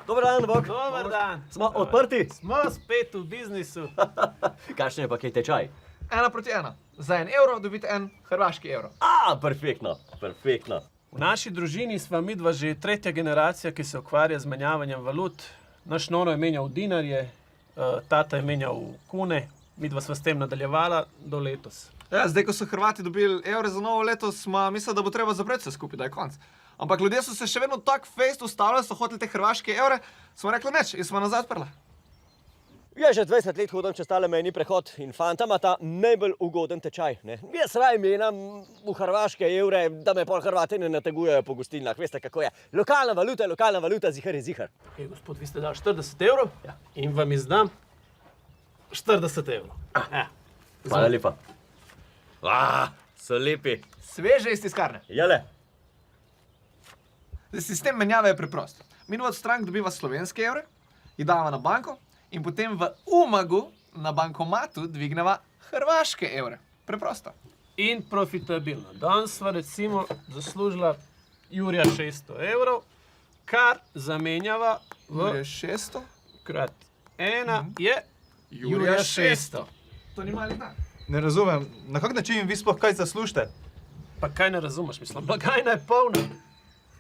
Dober dan, Bog. Dobar dan. Smo odprti? Smo spet v biznisu. Kakšen je pa kaj tečaj? 1:1. Za 1 evro dobite en hrvaški evro. Perfektno, perfektno. V naši družini sva midva že tretja generacija, ki se ukvarja z menjavanjem valut. Naš nono je menjal v dinarje, tata je menjal v kune, midva sva s tem nadaljevala do letos. Ja, zdaj, ko so Hrvati dobili evre za novo leto, smo mislili, da bo treba zapreti vse skupaj, da je konc. Ampak ljudje so se še vedno tak fejst ustavljali, so hoteli te hrvaške evre, smo rekli neč in smo nazaj odprli. Jaz že 20 let hodim čez tale mejni prehod in fanta ima ta najbolj ugoden tečaj. Ne? Jaz raje menjam v hrvaške evre, da me pol Hrvati ne nategujejo po gostilnah. Veste, kako je. Lokalna valuta, zihar je zihar. Okay, gospod, vi ste dali 40 evrov in vam izdam 40 evrov. Hvala lepa. So lepi. Sveže iz tiskarne. Jale. Sistem menjave je preprost. Minut od strank dobiva slovenske evre, jih dava na banko in potem v Umagu na bankomatu dvigneva hrvaške evre. Preprosto. In profitabilno. Danes sva recimo zaslužila Jurija 600 evrov, kar zamenjava v 600 krat 1 je Jurija 600. To ni mali dan. Ne razumem, na kak način vi sploh kaj zaslužite? Pa kaj ne razumeš, mislim, blagajna je polna.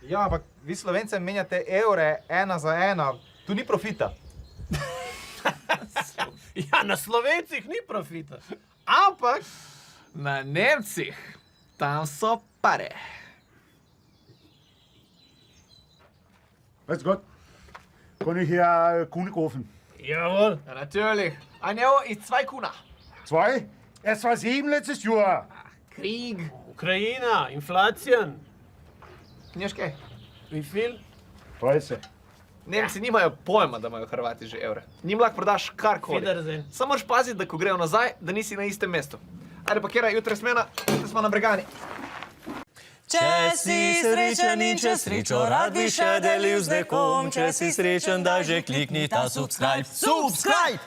Ja, ampak vi Slovencem menjate evre 1 za 1, tu ni profita. Ja, na Slovencih ni profita. Ampak Na Nemcih, tam so pare. Grüß Gott. Kann ich hier Kuhn kaufen? jawohl. Ja, natürlich. 1 Euro ist 2 Kuna. 2? Es war 7 letztes Jahr. Krieg. Ukrajina, inflacija. Nimaš kaj? Wie viel? 30. Nemci nimajo pojma, da imajo Hrvati že evre. Njim lahko prodaš karkoli. Wiedersehen. Samo moraš paziti, da ko grejo nazaj, da nisi na istem mestu. Ajde pa kjera, jutri smena, jutri smo na Bregani. Če si srečen in če srečo rad bi še delil z nekom, če si srečen, daj že klikni ta subscribe. Subscribe!